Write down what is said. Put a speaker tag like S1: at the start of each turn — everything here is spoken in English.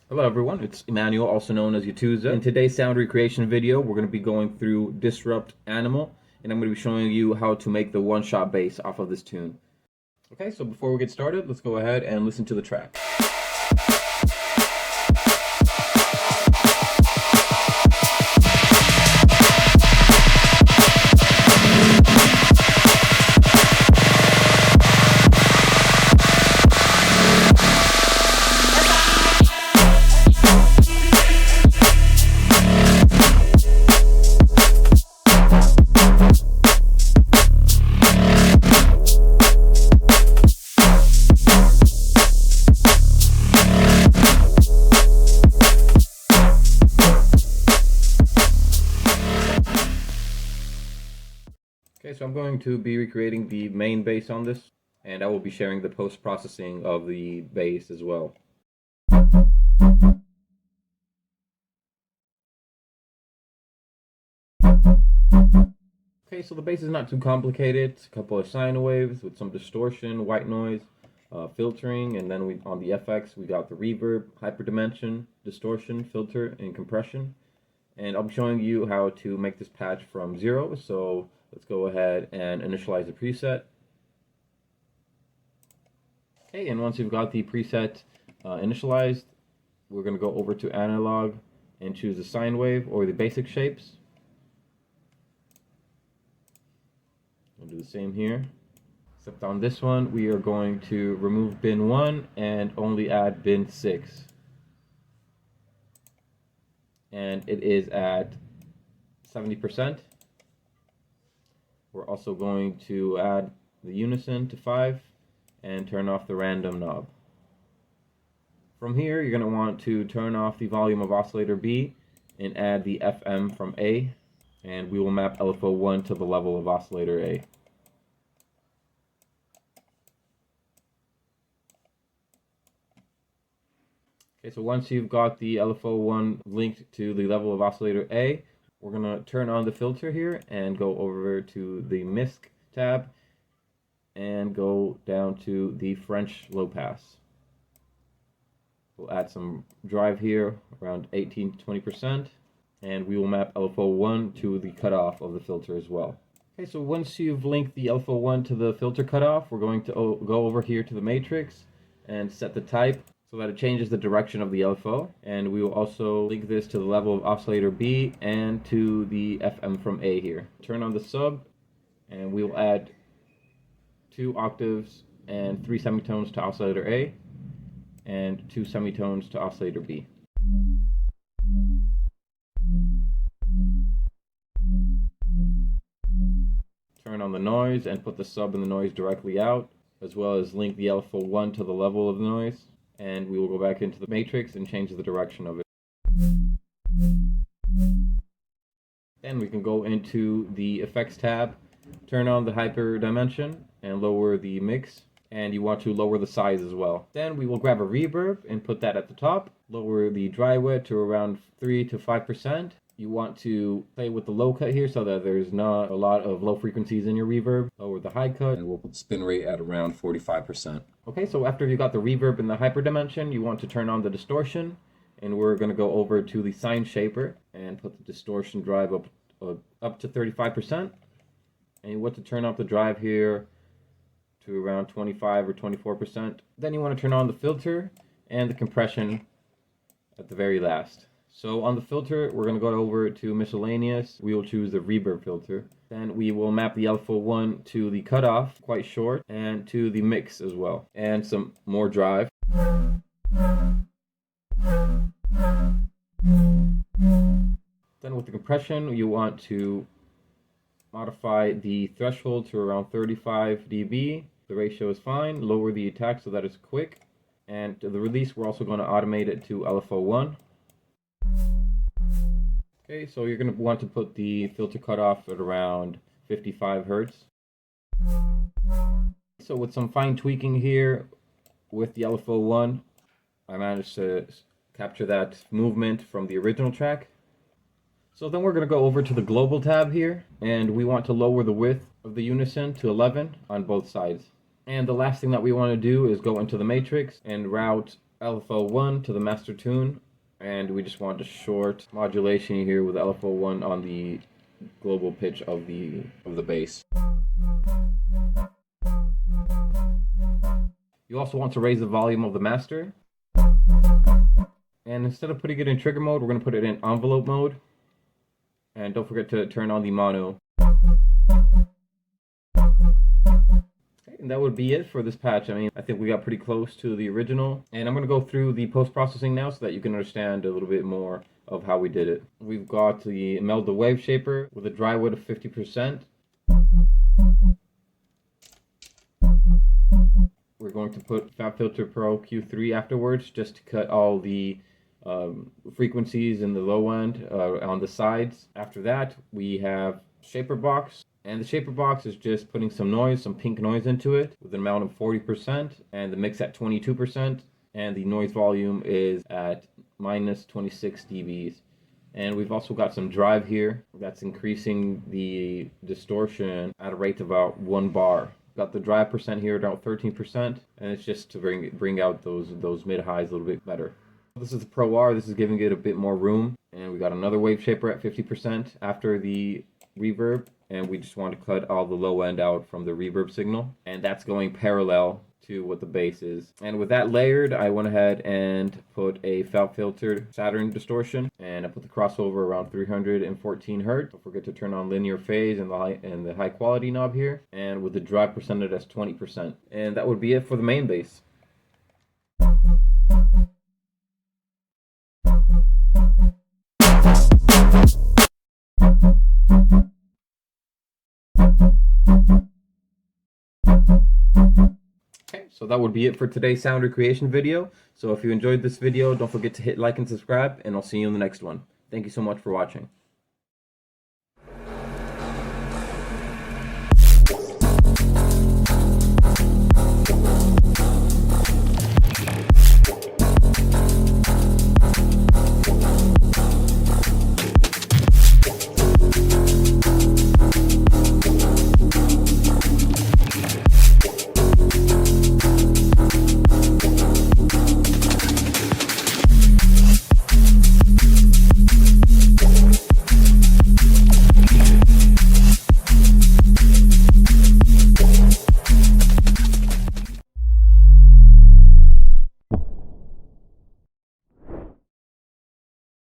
S1: Hello everyone, it's Emmanuel, also known as Yatuza. In today's sound recreation video, we're going to be going through DIZRUPT Animal, and I'm going to be showing you how to make the one-shot bass off of this tune. Okay, so before we get started, let's go ahead and listen to the track. Okay, so I'm going to be recreating the main bass on this, and I will be sharing the post-processing of the bass as well. Okay, so the bass is not too complicated. It's a couple of sine waves with some distortion, white noise, filtering, and then on the FX we got the reverb, hyperdimension, distortion, filter, and compression. And I'll be showing you how to make this patch from 0, so let's go ahead and initialize the preset. Okay, and once you've got the preset initialized, we're going to go over to analog and choose the sine wave or the basic shapes. We'll do the same here, except on this one we are going to remove bin 1 and only add bin 6. And it is at 70%. We're also going to add the unison to 5 and turn off the random knob. From here, you're going to want to turn off the volume of oscillator B and add the FM from A, and we will map LFO1 to the level of oscillator A. Okay, so once you've got the LFO1 linked to the level of oscillator A, we're going to turn on the filter here and go over to the MISC tab and go down to the French low pass. We'll add some drive here, around 18 to 20%, and we will map LFO1 to the cutoff of the filter as well. Okay, so once you've linked the LFO1 to the filter cutoff, we're going to go over here to the matrix and set the type so that it changes the direction of the LFO, and we will also link this to the level of oscillator B and to the FM from A here. Turn on the sub, and we will add 2 octaves and 3 semitones to oscillator A, and 2 semitones to oscillator B. Turn on the noise and put the sub and the noise directly out, as well as link the LFO1 to the level of the noise. And we will go back into the matrix and change the direction of it. Then we can go into the effects tab, turn on the hyper dimension and lower the mix, and you want to lower the size as well. Then we will grab a reverb and put that at the top, lower the dry wet to around 3 to 5%. You want to play with the low cut here so that there's not a lot of low frequencies in your reverb. Lower the high cut, and we'll put the spin rate at around 45%. Okay, so after you got the reverb and the hyperdimension, you want to turn on the distortion, and we're going to go over to the sine shaper and put the distortion drive up to 35%. And you want to turn off the drive here to around 25 or 24%. Then you want to turn on the filter and the compression at the very last. So on the filter, we're going to go over to miscellaneous. We will choose the reverb filter. Then we will map the LFO1 to the cutoff, quite short, and to the mix as well, and some more drive. Then with the compression, you want to modify the threshold to around 35 dB. The ratio is fine. Lower the attack so that it's quick. And to the release, we're also going to automate it to LFO1. Okay, so you're going to want to put the filter cutoff at around 55 Hertz. So with some fine tweaking here with the LFO1, I managed to capture that movement from the original track. So then we're going to go over to the global tab here, and we want to lower the width of the unison to 11 on both sides. And the last thing that we want to do is go into the matrix and route LFO1 to the master tune, and we just want a short modulation here with LFO1 on the global pitch of the bass. You also want to raise the volume of the master. And instead of putting it in trigger mode, we're going to put it in envelope mode. And don't forget to turn on the mono. And that would be it for this patch. I mean, I think we got pretty close to the original. And I'm going to go through the post-processing now so that you can understand a little bit more of how we did it. We've got the meld the wave shaper with a dry wood of 50%. We're going to put FabFilter Pro Q3 afterwards just to cut all the frequencies in the low end on the sides. After that, we have Shaper Box. And the Shaper Box is just putting some noise, some pink noise into it with an amount of 40% and the mix at 22%. And the noise volume is at minus 26 dBs. And we've also got some drive here that's increasing the distortion at a rate of about 1 bar. Got the drive percent here about 13%, and it's just to bring out those mid highs a little bit better. This is the Pro R. This is giving it a bit more room, and we got another wave shaper at 50% after the reverb, and we just want to cut all the low end out from the reverb signal, and that's going parallel to what the bass is. And with that layered, I went ahead and put a FabFilter Saturn distortion, and I put the crossover around 314 Hz. Don't forget to turn on linear phase and the high quality knob here, and with the drive percentage as 20%. And that would be it for the main bass. Okay, so that would be it for today's sound recreation video. So if you enjoyed this video, don't forget to hit like and subscribe, and I'll see you in the next one. Thank you so much for watching.